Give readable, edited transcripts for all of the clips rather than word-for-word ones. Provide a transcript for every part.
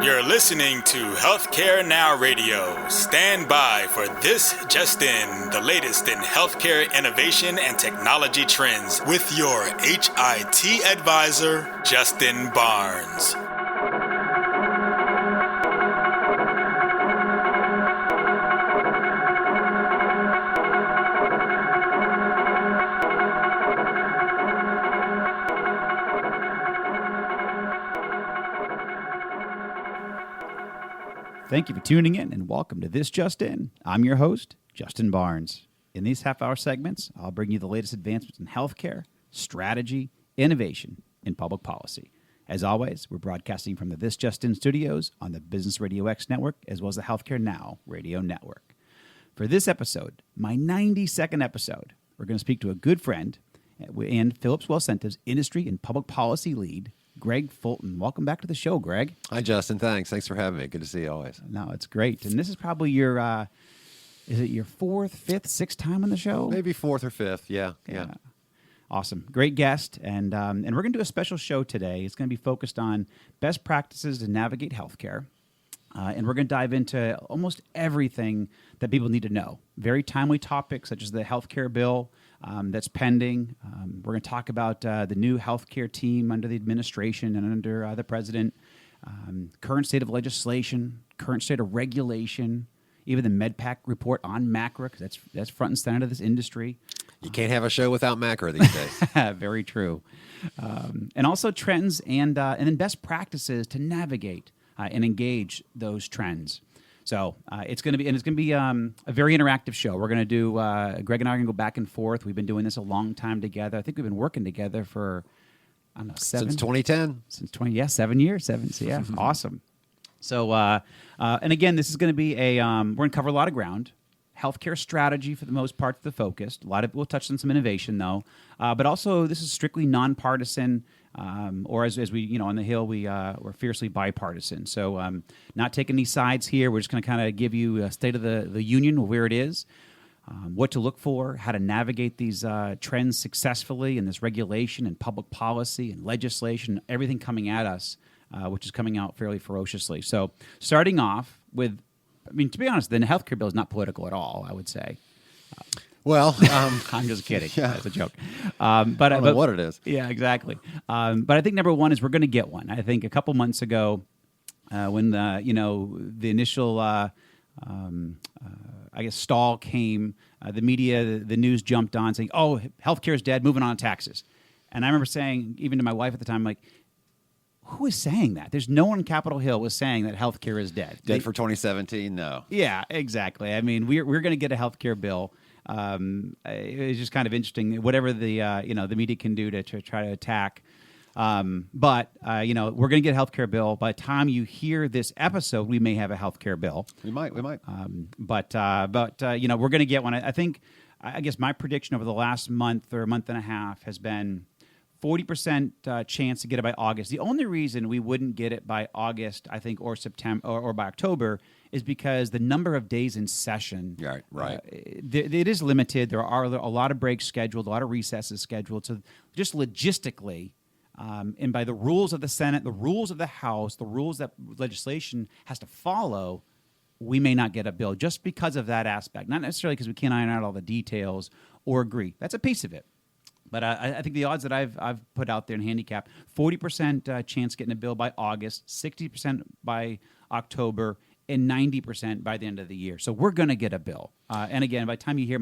You're listening to Healthcare Now Radio. Stand by for This Just In, the latest in healthcare innovation and technology trends with your HIT advisor, Justin Barnes. Thank you for tuning in and welcome to This Just In. I'm your host, Justin Barnes. In these half-hour segments, I'll bring you the latest advancements in healthcare, strategy, innovation, and public policy. As always, we're broadcasting from the This Just In studios on the Business Radio X network as well as the Healthcare Now radio network. For this episode, my 92nd episode, we're going to speak to a good friend and Philips Wellcentive's industry and public policy lead, Greg Fulton. Welcome back to the show, Greg. Hi, Justin. Thanks for having me. Good to see you always. No, it's great. And this is probably your, is it your fourth, fifth, sixth time on the show? Maybe fourth or fifth. Yeah. Awesome. Great guest. And we're going to do a special show today. It's going to be focused on best practices to navigate healthcare. And we're going to dive into almost everything that people need to know. Very timely topics such as the healthcare bill that's pending. We're going to talk about the new healthcare team under the administration and under the president, current state of legislation, current state of regulation, even the MedPAC report on MACRA, because that's front and center of this industry. You can't have a show without MACRA these days. Very true. And also trends and then best practices to navigate and engage those trends. So it's going to be a very interactive show. We're going to do Greg and I are going to go back and forth. We've been doing this a long time together. I think we've been working together for since 2010. Since 7 years. So yeah, awesome. So and again, this is going to be we're going to cover a lot of ground. Healthcare strategy for the most part, the focus. We'll touch on some innovation though, but also this is strictly nonpartisan. Or as we, on the Hill, we're fiercely bipartisan. So not taking any sides here. We're just going to kind of give you a state of the union of where it is, what to look for, how to navigate these trends successfully in this regulation and public policy and legislation, everything coming at us, which is coming out fairly ferociously. So starting off with, to be honest, the healthcare bill is not political at all, I would say. Well, I'm just kidding. Yeah. That's a joke. I don't know what it is. Yeah, exactly. But I think number one is we're going to get one. I think a couple months ago, when the initial stall came, the media, the news jumped on saying, "Oh, healthcare is dead. Moving on to taxes." And I remember saying, even to my wife at the time, like, who is saying that? There's no one on Capitol Hill was saying that healthcare is dead. Dead for 2017? No. Yeah, exactly. I mean, we're going to get a healthcare bill. It's just kind of interesting, whatever the media can do to try to attack. But we're going to get a healthcare bill. By the time you hear this episode, we may have a healthcare bill. We might. But we're going to get one. I guess my prediction over the last month or month and a half has been 40% chance to get it by August. The only reason we wouldn't get it by August, I think, or September or by October is because the number of days in session, right. It is limited. There are a lot of breaks scheduled, a lot of recesses scheduled. So just logistically, and by the rules of the Senate, the rules of the House, the rules that legislation has to follow, we may not get a bill just because of that aspect. Not necessarily because we can't iron out all the details or agree. That's a piece of it. But I think the odds that I've put out there in handicap, 40% chance getting a bill by August, 60% by October, and 90% by the end of the year. So we're going to get a bill. And again, by the time you hear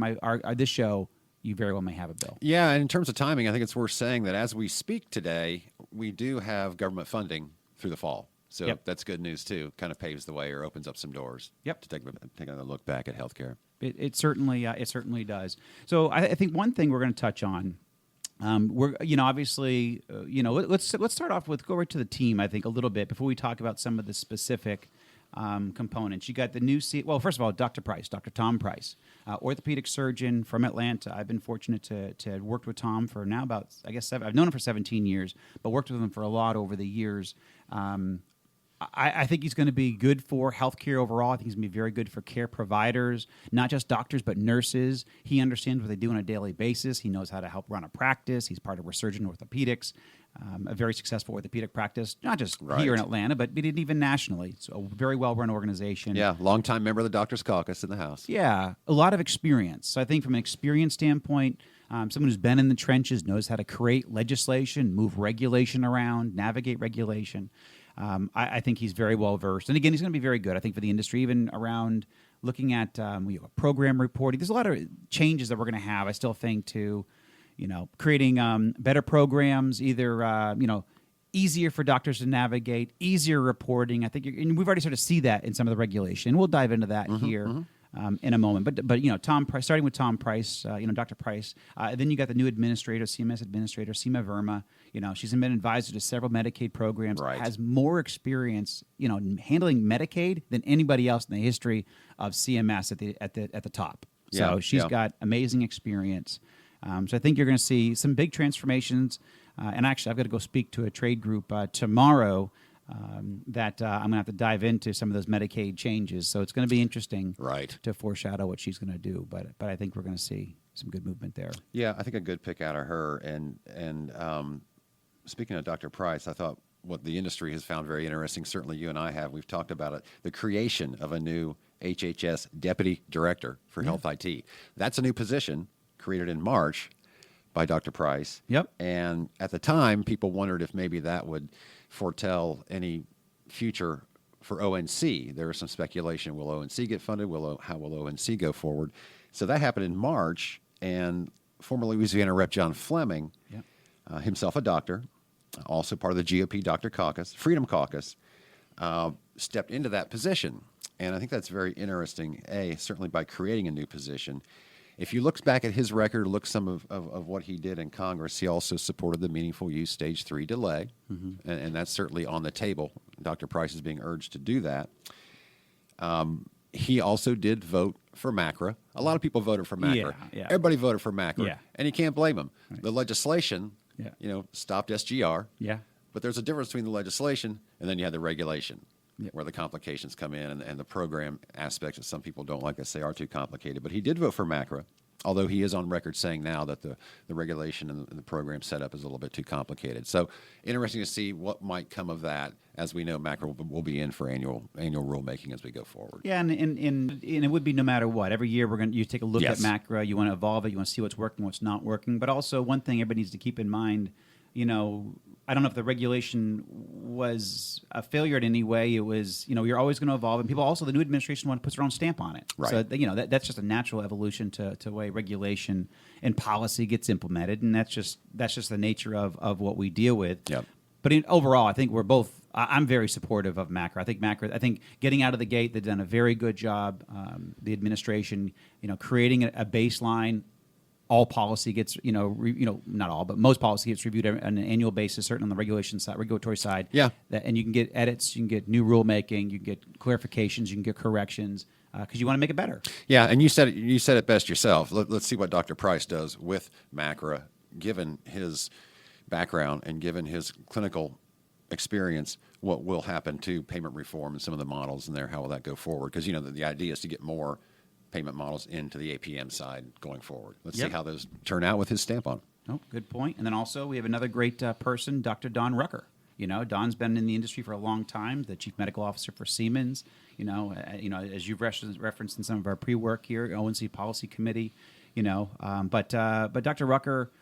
this show, you very well may have a bill. Yeah, and in terms of timing, I think it's worth saying that as we speak today, we do have government funding through the fall. So That's good news, too. Kind of paves the way or opens up some doors to take another look back at healthcare. It certainly does. So I think one thing we're going to touch on, let's start off with, go right to the team, I think, a little bit before we talk about some of the specific components. You got the new first of all, Dr. Tom Price, orthopedic surgeon from Atlanta. I've been fortunate to have worked with Tom for now about, I guess, I've known him for 17 years, but worked with him for a lot over the years. I think he's going to be good for healthcare overall. I think he's going to be very good for care providers, not just doctors, but nurses. He understands what they do on a daily basis. He knows how to help run a practice. He's part of Resurgent Orthopedics, a very successful orthopedic practice, not just here in Atlanta, but even nationally. It's a very well-run organization. Yeah, longtime member of the Doctors Caucus in the House. Yeah, a lot of experience. So I think from an experience standpoint, someone who's been in the trenches, knows how to create legislation, move regulation around, navigate regulation. I think he's very well versed. And again, he's going to be very good, I think, for the industry, even around looking at program reporting. There's a lot of changes that we're going to have, I still think, to creating better programs, either, easier for doctors to navigate, easier reporting. I think and we've already sort of see that in some of the regulation. And we'll dive into that here. In a moment, but Tom Price, starting with Tom Price, Dr. Price, then you got the new administrator, CMS administrator, Seema Verma. She's been advisor to several Medicaid programs, has more experience, handling Medicaid than anybody else in the history of CMS at the top. So she's got amazing experience. So I think you're going to see some big transformations. And actually, I've got to go speak to a trade group tomorrow. That I'm going to have to dive into some of those Medicaid changes. So it's going to be interesting to foreshadow what she's going to do. But I think we're going to see some good movement there. Yeah, I think a good pick out of her. And speaking of Dr. Price, I thought what the industry has found very interesting, certainly you and I have, we've talked about it, the creation of a new HHS Deputy Director for Health IT. That's a new position created in March by Dr. Price. Yep. And at the time, people wondered if maybe that would foretell any future for ONC. There was some speculation, will ONC get funded? How will ONC go forward? So that happened in March, and former Louisiana Rep. John Fleming, himself a doctor, also part of the GOP Dr. Caucus, Freedom Caucus, stepped into that position. And I think that's very interesting, certainly by creating a new position. If you look back at his record, look some of what he did in Congress, he also supported the meaningful use stage 3 delay, and that's certainly on the table. Dr. Price is being urged to do that. He also did vote for MACRA. A lot of people voted for MACRA. Everybody voted for MACRA, and you can't blame them. The legislation, stopped SGR, but there's a difference between the legislation and then you have the regulation. Where the complications come in and the program aspects that some people don't like to say are too complicated. But he did vote for MACRA, although he is on record saying now that the regulation and the program setup is a little bit too complicated. So interesting to see what might come of that. As we know, MACRA will be in for annual rulemaking as we go forward. Yeah, and it would be no matter what. Every year you take a look at MACRA, you want to evolve it, you want to see what's working, what's not working. But also one thing everybody needs to keep in mind, I don't know if the regulation was a failure in any way. It was, you're always going to evolve, and people also, the new administration want to put their own stamp on it. So, that's just a natural evolution to the way regulation and policy gets implemented, and that's just the nature of what we deal with. But overall, I think we're both. I'm very supportive of MACRA. I think getting out of the gate, they've done a very good job. The administration, creating a baseline. All policy gets, not all, but most policy gets reviewed on an annual basis, certainly on the regulatory side. And you can get edits, you can get new rulemaking, you can get clarifications, you can get corrections, because you want to make it better. Yeah, and you said it best yourself. Let's see what Dr. Price does with MACRA, given his background and given his clinical experience. What will happen to payment reform and some of the models in there? How will that go forward? Because the idea is to get more payment models into the APM side going forward. Let's see how those turn out with his stamp on. Oh, good point. And then also we have another great person, Dr. Don Rucker. Don's been in the industry for a long time, the chief medical officer for Siemens. As you've referenced in some of our pre-work here, ONC Policy Committee. But Dr. Rucker.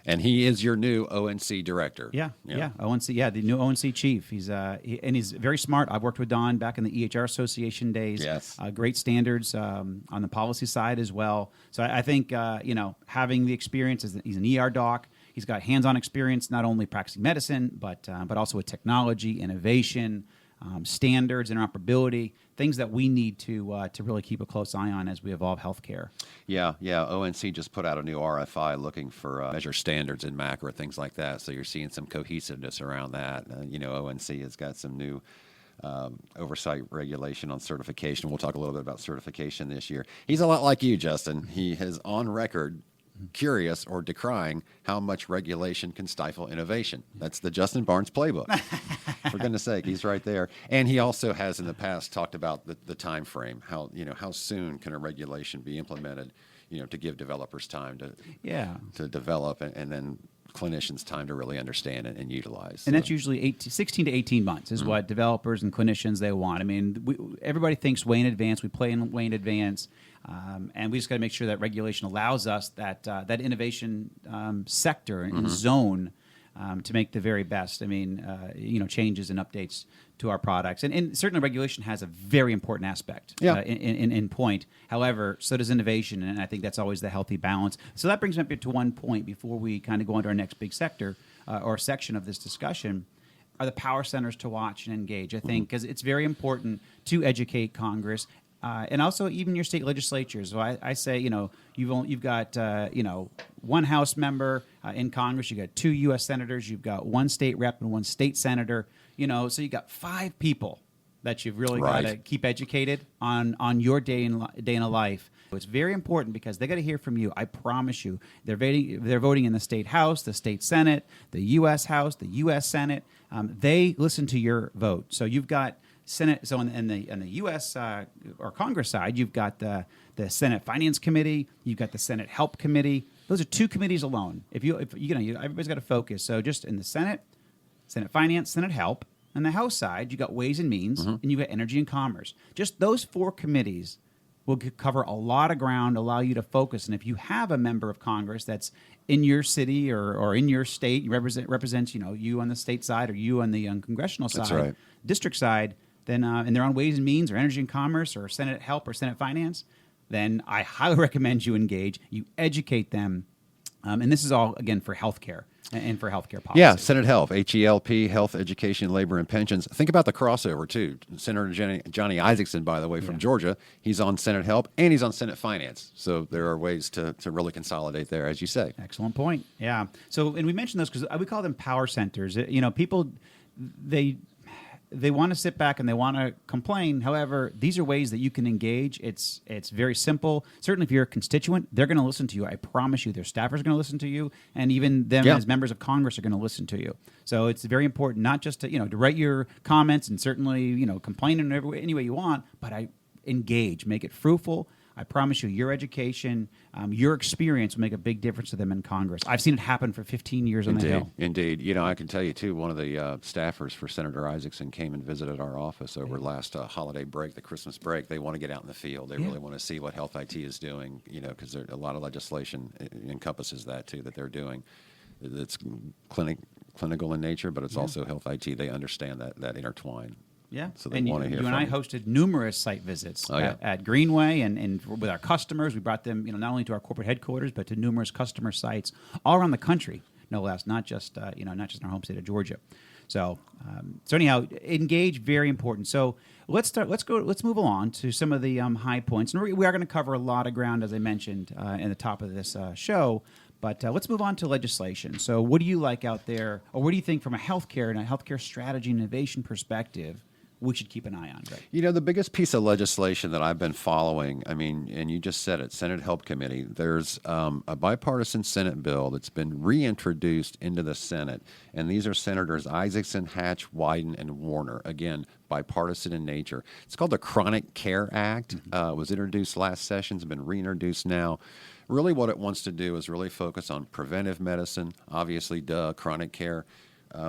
And he is your new ONC director. ONC. The new ONC chief. He's very smart. I've worked with Don back in the EHR Association days. Great standards on the policy side as well. So I think having the experience, he's an ER doc. He's got hands-on experience, not only practicing medicine, but also with technology, innovation, standards, interoperability, things that we need to really keep a close eye on as we evolve healthcare. ONC just put out a new RFI looking for measure standards in MACRA, things like that. So you're seeing some cohesiveness around that. ONC has got some new oversight regulation on certification. We'll talk a little bit about certification this year. He's a lot like you, Justin. He is on record curious or decrying how much regulation can stifle innovation. That's the Justin Barnes playbook. For goodness sake, he's right there. And he also has in the past talked about the time frame, how soon can a regulation be implemented, to give developers time to develop and then clinicians time to really understand and utilize. And that's usually 16 to 18 months is what developers and clinicians, they want. I mean, everybody thinks way in advance. We play in way in advance. And we just got to make sure that regulation allows us that innovation sector and zone to make the very best. I mean, changes and updates to our products, and certainly regulation has a very important aspect in point. However, so does innovation, and I think that's always the healthy balance. So that brings me up to one point before we kind of go into our next big sector or section of this discussion. Are the power centers to watch and engage? I think because it's very important to educate Congress. And also even your state legislatures. So I say, you've got one House member in Congress, you've got 2 U.S. senators, you've got 1 state rep and 1 state senator. So you got 5 people that you've really got to keep educated on your day in a life. It's very important because they got to hear from you. I promise you, they're voting in the state House, the state Senate, the U.S. House, the U.S. Senate. They listen to your vote. So you've got Senate. So in the U.S. Or Congress side, you've got the Senate Finance Committee. You've got the Senate Help Committee. Those are 2 committees alone. Everybody's got to focus. So just in the Senate Finance, Senate Help, and the House side, you got Ways and Means, and you got Energy and Commerce. Just those 4 committees will cover a lot of ground, allow you to focus. And if you have a member of Congress that's in your city or in your state, you represents you on the state side or you on the congressional side, district side, then and they're on Ways and Means or Energy and Commerce or Senate Help or Senate Finance, then I highly recommend you engage, you educate them. And this is all, again, for healthcare and for healthcare policy. Yeah, Senate Help, HELP, Health, Education, Labor, and Pensions. Think about the crossover, too. Senator Johnny Isakson, by the way, from Georgia, he's on Senate Help and he's on Senate Finance. So there are ways to really consolidate there, as you say. Excellent point. Yeah. So, and we mentioned those because we call them power centers. People, they want to sit back and they want to complain. However, these are ways that you can engage. It's very simple. Certainly, if you're a constituent, they're going to listen to you. I promise you. Their staffers are going to listen to you, and even them as members of Congress are going to listen to you. So it's very important not just to write your comments and certainly complain in any way you want, but engage, make it fruitful. I promise you, your education, your experience will make a big difference to them in Congress. I've seen it happen for 15 years on the Hill. Indeed. I can tell you, too, one of the staffers for Senator Isakson came and visited our office over last holiday break, the Christmas break. They want to get out in the field. They really want to see what Health IT is doing, because a lot of legislation encompasses that, too, that they're doing. It's clinical in nature, but it's also Health IT. They understand that intertwine. Yeah, so they want to hear you from and I hosted numerous site visits at Greenway and with our customers. We brought them, not only to our corporate headquarters, but to numerous customer sites all around the country, no less, not just not just in our home state of Georgia. So anyhow, engage, very important. So let's move along to some of the high points, and we are going to cover a lot of ground, as I mentioned in the top of this show. But let's move on to legislation. So what do you like out there, or what do you think from a healthcare strategy and innovation perspective we should keep an eye on, Greg? The biggest piece of legislation that I've been following, and you just said it, Senate Help Committee, there's a bipartisan Senate bill that's been reintroduced into the Senate, and these are Senators Isakson, Hatch, Wyden, and Warner. Again, bipartisan in nature. It's called the Chronic Care Act. It was introduced last session. It's been reintroduced now. Really what it wants to do is really focus on preventive medicine, obviously, chronic care,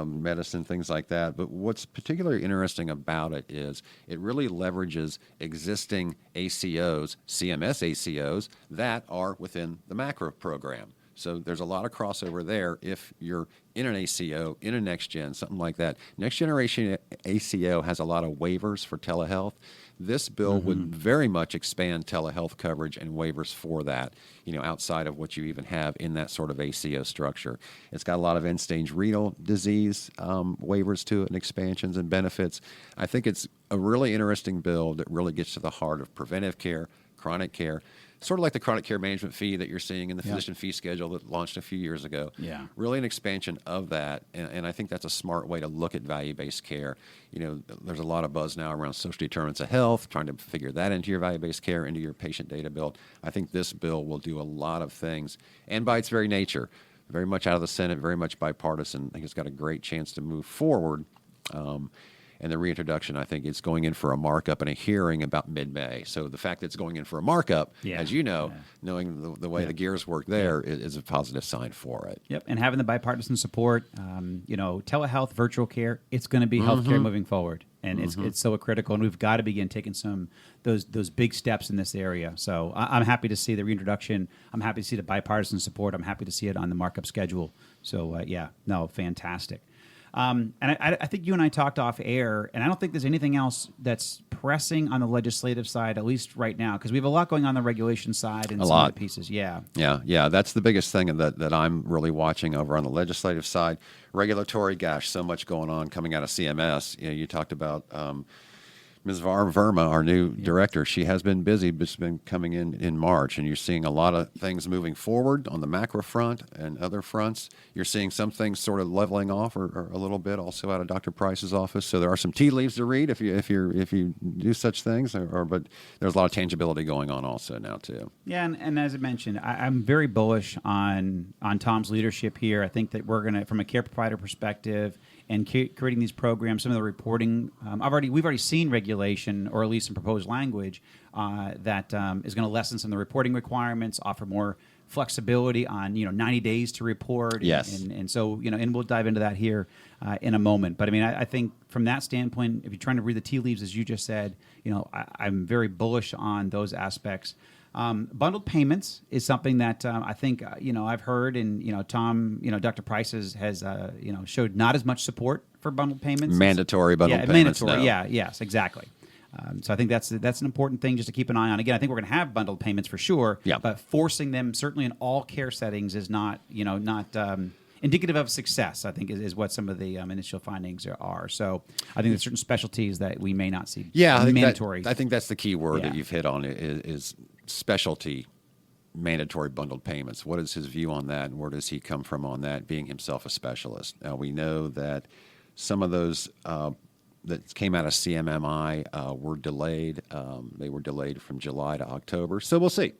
medicine, things like that. But what's particularly interesting about it is it really leverages existing ACOs, CMS ACOs, that are within the macro program. So there's a lot of crossover there if you're in an ACO, in a NextGen, something like that. Next Generation ACO has a lot of waivers for telehealth. This bill would very much expand telehealth coverage and waivers for that, outside of what you even have in that sort of ACO structure. It's got a lot of end-stage renal disease waivers to it and expansions and benefits. I think it's a really interesting bill that really gets to the heart of preventive care, chronic care. sort of like the chronic care management fee that you're seeing in the physician fee schedule that launched a few years ago. Yeah. Really an expansion of that, and I think that's a smart way to look at value-based care. There's a lot of buzz now around social determinants of health, trying to figure that into your value-based care, into your patient data bill. I think this bill will do a lot of things, and by its very nature, very much out of the Senate, very much bipartisan. I think it's got a great chance to move forward. And the reintroduction, I think, is going in for a markup and a hearing about mid-May. So the fact that it's going in for a markup, as you know, knowing the way the gears work there, is a positive sign for it. Yep, and having the bipartisan support, telehealth, virtual care, it's going to be healthcare moving forward. And it's so critical, and we've got to begin taking those big steps in this area. So I'm happy to see the reintroduction. I'm happy to see the bipartisan support. I'm happy to see it on the markup schedule. So, fantastic. And I think you and I talked off air, and I don't think there's anything else that's pressing on the legislative side, at least right now, because we have a lot going on the regulation side and some of the pieces. Yeah. That's the biggest thing that I'm really watching over on the legislative side. Regulatory, gosh, so much going on coming out of CMS. You talked about Ms. Verma, our new director. She has been busy, but she's been coming in March, and you're seeing a lot of things moving forward on the macro front and other fronts. You're seeing some things sort of leveling off or a little bit also out of Dr. Price's office. So there are some tea leaves to read if you do such things, but there's a lot of tangibility going on also now too. Yeah, and as I mentioned, I'm very bullish on Tom's leadership here. I think that we're gonna, from a care provider perspective, and creating these programs, some of the reporting, we've already seen regulation, or at least some proposed language that is going to lessen some of the reporting requirements, offer more flexibility on 90 days to report. Yes, and so and we'll dive into that here in a moment. But I mean, I think from that standpoint, if you're trying to read the tea leaves, as you just said, I'm very bullish on those aspects. Bundled payments is something that I think I've heard, and Tom, Dr. Price has showed not as much support for bundled payments. Mandatory bundled payments. Mandatory. No. Yes, exactly. So I think that's an important thing just to keep an eye on. Again, I think we're going to have bundled payments for sure. Yeah. But forcing them certainly in all care settings is not indicative of success, I think, is what some of the initial findings are. So I think there's certain specialties that we may not see mandatory. I think that's the key word that you've hit on is specialty mandatory bundled payments. What is his view on that, and where does he come from on that, being himself a specialist? Now, we know that some of those that came out of CMMI were delayed. They were delayed from July to October, so we'll see.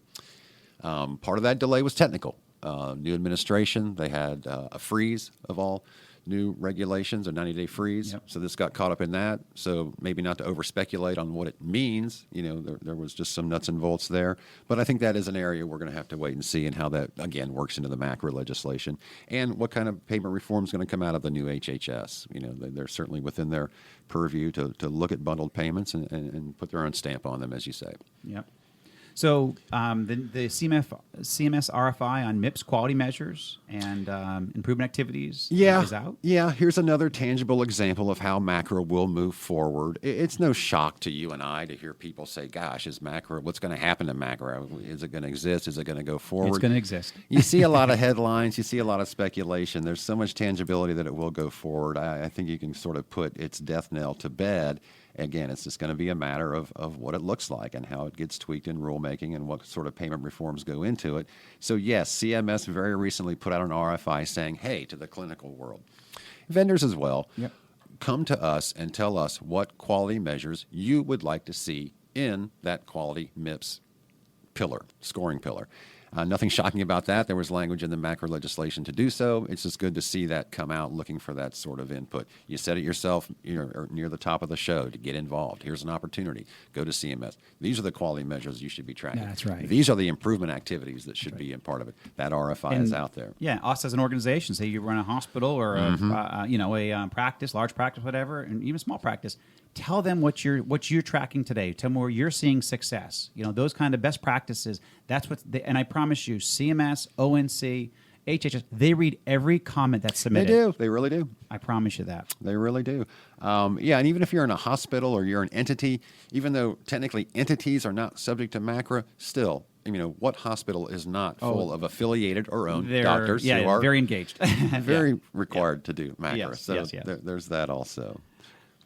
Part of that delay was technical. New administration, they had a freeze of all new regulations, a 90-day freeze. Yep. So this got caught up in that. So maybe not to over-speculate on what it means. There was just some nuts and bolts there. But I think that is an area we're going to have to wait and see, and how that, again, works into the macro legislation, and what kind of payment reform is going to come out of the new HHS. They're certainly within their purview to look at bundled payments and put their own stamp on them, as you say. Yep. So the CMS RFI on MIPS quality measures and improvement activities is out? Yeah, here's another tangible example of how macro will move forward. It's no shock to you and I to hear people say, gosh, what's going to happen to macro? Is it going to exist? Is it going to go forward? It's going to exist. You see a lot of headlines. You see a lot of speculation. There's so much tangibility that it will go forward. I think you can sort of put its death knell to bed. Again, it's just going to be a matter of what it looks like and how it gets tweaked in rulemaking and what sort of payment reforms go into it. So, yes, CMS very recently put out an RFI saying, hey, to the clinical world, vendors as well, come to us and tell us what quality measures you would like to see in that quality MIPS pillar, scoring pillar. Nothing shocking about that. There was language in the macro legislation to do so. It's just good to see that come out, looking for that sort of input. You said it yourself near the top of the show to get involved. Here's an opportunity. Go to CMS. These are the quality measures you should be tracking. That's right. These are the improvement activities that should be a part of it. That RFI is out there. Yeah, us as an organization, say you run a hospital or a practice, large practice, whatever, and even small practice. Tell them what you're tracking today. Tell them where you're seeing success. Those kind of best practices. That's and I promise you, CMS, ONC, HHS, they read every comment that's submitted. They do. They really do. I promise you that. They really do. And even if you're in a hospital or you're an entity, even though technically entities are not subject to macro, still, what hospital is not full of affiliated or owned doctors who are very engaged, very required to do macro? Yes, so yes. there's that also.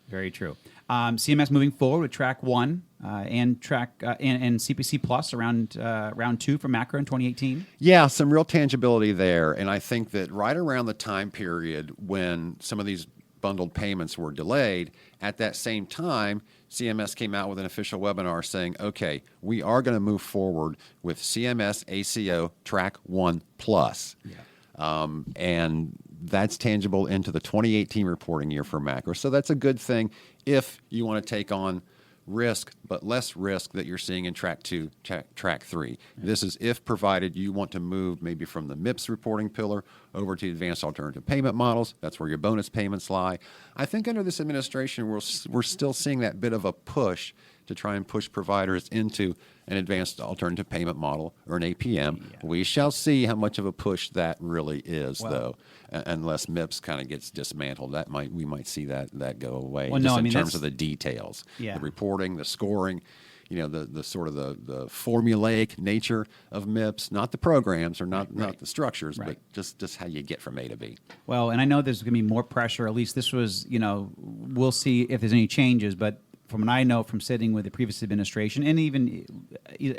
Very true. CMS moving forward with Track 1 and CPC Plus around round 2 for macro in 2018. Yeah, some real tangibility there. And I think that right around the time period when some of these bundled payments were delayed, at that same time, CMS came out with an official webinar saying, okay, we are going to move forward with CMS ACO Track 1 Plus. Yeah. And that's tangible into the 2018 reporting year for macro. So that's a good thing if you want to take on risk, but less risk that you're seeing in Track 2, Track 3. Yeah. This is if provided you want to move maybe from the MIPS reporting pillar over to advanced alternative payment models. That's where your bonus payments lie. I think under this administration, we're still seeing that bit of a push to try and push providers into an advanced alternative payment model or an APM. Yeah. We shall see how much of a push that really is, though, unless MIPS kind of gets dismantled. We might see that go away in terms of the details, the reporting, the scoring, the sort of the formulaic nature of MIPS, not the programs or not the structures, but just how you get from A to B. Well, and I know there's going to be more pressure. At least this was, we'll see if there's any changes, but from what I know from sitting with the previous administration, and even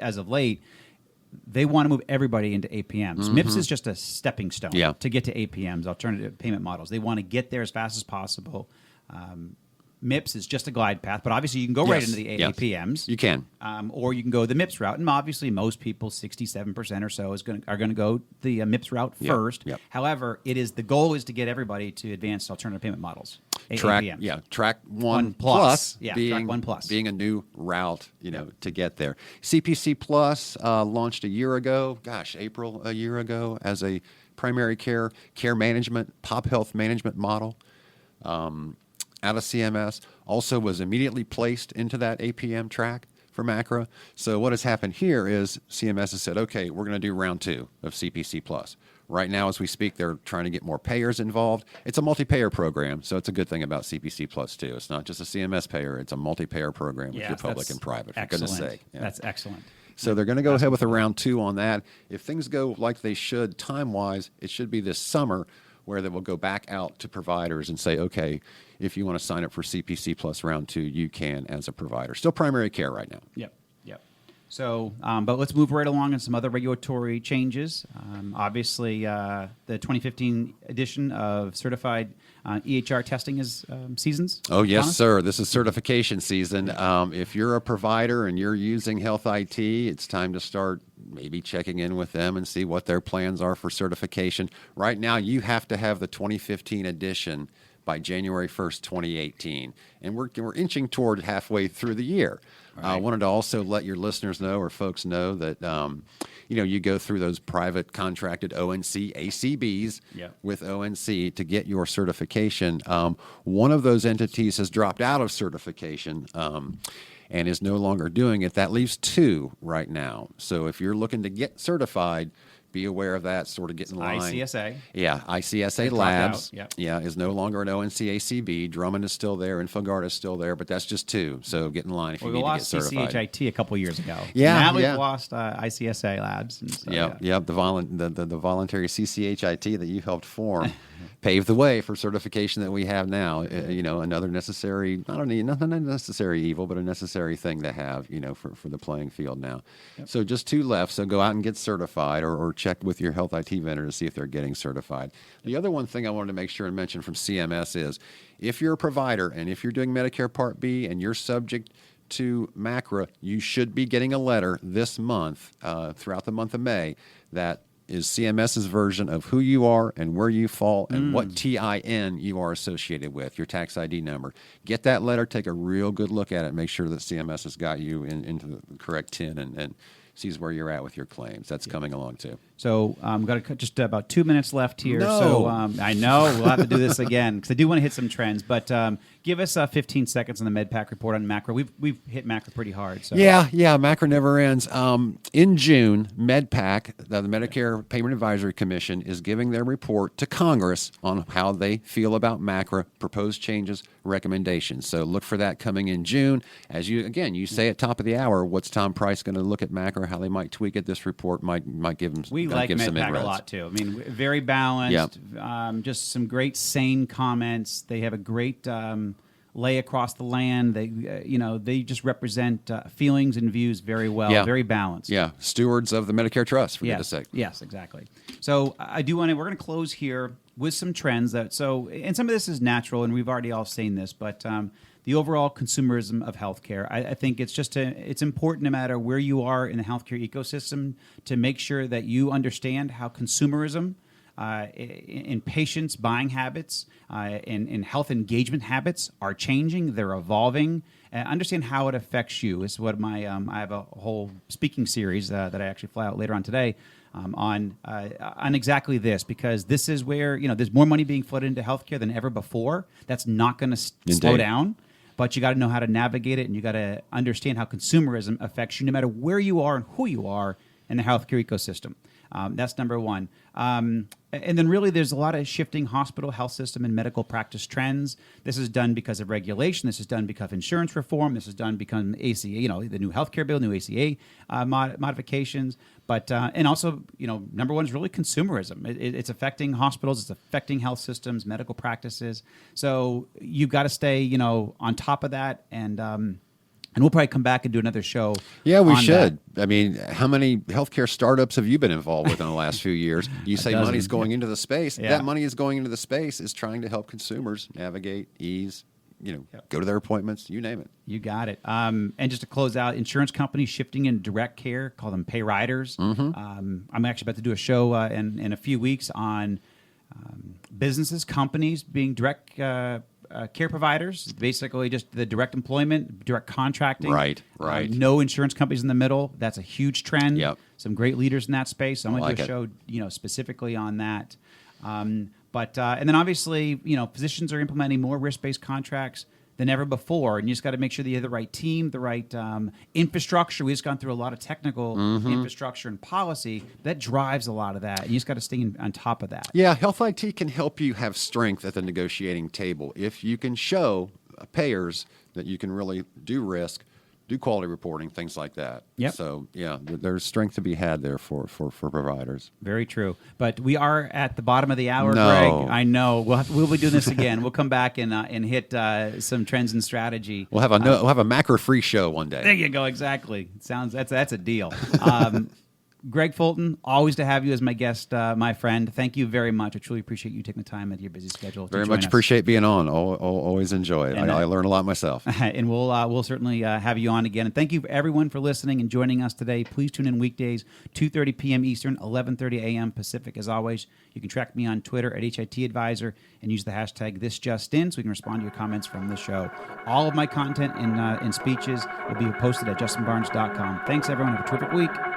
as of late, they want to move everybody into APMs. Mm-hmm. MIPS is just a stepping stone to get to APMs, alternative payment models. They want to get there as fast as possible. MIPS is just a glide path, but obviously you can go right into the APMs. You can. Or you can go the MIPS route. And obviously most people, 67% or so, are going to go the MIPS route first. Yep. However, the goal is to get everybody to advanced alternative payment models. Track 1 Plus Track 1 Plus being a new route, to get there. CPC Plus launched a year ago, April a year ago, as a primary care management, pop health management model. Out of CMS, also was immediately placed into that APM track for MACRA. So what has happened here is CMS has said, okay, we're going to do round 2 of CPC Plus. Right now, as we speak, they're trying to get more payers involved. It's a multi-payer program, so it's a good thing about CPC Plus, too. It's not just a CMS payer. It's a multi-payer program with your public and private, for goodness sake. Yeah. That's excellent. So they're going to go ahead with a round 2 on that. If things go like they should time-wise, it should be this summer where they will go back out to providers and say, okay, if you want to sign up for CPC Plus round 2, you can as a provider. Still primary care right now. Yep. So, but let's move right along on some other regulatory changes. Obviously, the 2015 edition of certified EHR testing is seasons. Oh, yes, sir. This is certification season. If you're a provider and you're using Health IT, it's time to start maybe checking in with them and see what their plans are for certification. Right now, you have to have the 2015 edition by January 1st, 2018. And we're inching toward halfway through the year. I wanted to also let your listeners know or folks know that, you go through those private contracted ONC ACBs with ONC to get your certification. One of those entities has dropped out of certification and is no longer doing it. That leaves 2 right now. So if you're looking to get certified, be aware of that, sort of get in line. ICSA. Yeah, ICSA Labs. Is no longer an ONC ACB. Drummond is still there. Infogard is still there, but that's just 2. So get in line if you need to get certified. We lost CCHIT a couple years ago. Now we've lost ICSA Labs. And so, the voluntary CCHIT that you helped form paved the way for certification that we have now. Another necessary, not a necessary evil, but a necessary thing to have, for the playing field now. Yep. So just 2 left. So go out and get certified or check with your Health IT vendor to see if they're getting certified. The other one thing I wanted to make sure and mention from CMS is if you're a provider and if you're doing Medicare Part B and you're subject to MACRA, you should be getting a letter this month, throughout the month of May, that is CMS's version of who you are and where you fall and what TIN you are associated with, your tax ID number. Get that letter, take a real good look at it, make sure that CMS has got you into the correct TIN and sees where you're at with your claims. That's coming along too. So we've got just about 2 minutes left here. No. So I know we'll have to do this again because I do want to hit some trends. But give us 15 seconds on the MedPAC report on macro. We've hit macro pretty hard. So. Yeah, macro never ends. In June, MedPAC, the Medicare Payment Advisory Commission, is giving their report to Congress on how they feel about macro, proposed changes, recommendations. So look for that coming in June. As you say at top of the hour, what's Tom Price going to look at macro, how they might tweak it? This report might give them We like MedPAC a lot too. I mean, very balanced. Just some great sane comments. They have a great lay across the land. They, they just represent feelings and views very well, very balanced. Yeah, stewards of the Medicare Trust, for goodness sake. Yes, exactly. So we're going to close here with some trends and some of this is natural, and we've already all seen this, but the overall consumerism of healthcare. I think it's important, no matter where you are in the healthcare ecosystem, to make sure that you understand how consumerism in patients' buying habits, in health engagement habits are changing. They're evolving. Understand how it affects you. This is what I have a whole speaking series that I actually fly out later on today on exactly this, because this is where there's more money being flooded into healthcare than ever before. That's not going to slow down. But you got to know how to navigate it, and you got to understand how consumerism affects you, no matter where you are and who you are in the healthcare ecosystem. That's number one. And then really there's a lot of shifting hospital, health system, and medical practice trends. This is done because of regulation. This is done because of insurance reform. This is done because of ACA, the new healthcare bill, new ACA modifications. But and also, number one is really consumerism. It's affecting hospitals. It's affecting health systems, medical practices. So you've got to stay, on top of that. And we'll probably come back and do another show. Yeah, we should. That. I mean, how many healthcare startups have you been involved with in the last few years? You say money's going into the space. Yeah. That money is going into the space is trying to help consumers navigate, ease, go to their appointments, you name it. You got it. And just to close out, insurance companies shifting in direct care, call them pay riders. Mm-hmm. I'm actually about to do a show in a few weeks on businesses, companies being direct care providers, basically just the direct employment, direct contracting. Right. No insurance companies in the middle. That's a huge trend. Yep. Some great leaders in that space. I'm going to do a show, specifically on that. But and then obviously, physicians are implementing more risk-based contracts than ever before, and you just got to make sure that you have the right team, the right infrastructure. We've just gone through a lot of technical infrastructure and policy that drives a lot of that. And you just got to stay on top of that. Yeah, Health IT can help you have strength at the negotiating table if you can show payers that you can really do risk, do quality reporting, things like that. Yep. So, yeah, there's strength to be had there for providers. Very true. But we are at the bottom of the hour, No. Greg. I know. We'll be doing this again. We'll come back and hit some trends and strategy. We'll have a macro-free show one day. There you go. Exactly. That's a deal. Greg Fulton, always to have you as my guest, my friend. Thank you very much. I truly appreciate you taking the time out of your busy schedule. Very much appreciate being on. Always enjoy it. I learn a lot myself. And we'll certainly have you on again. And thank you everyone for listening and joining us today. Please tune in weekdays, 2:30 p.m. Eastern, 11:30 a.m. Pacific. As always, you can track me on Twitter at HIT Advisor and use the hashtag ThisJustIn so we can respond to your comments from the show. All of my content and speeches will be posted at justinbarnes.com. Thanks, everyone. Have a terrific week.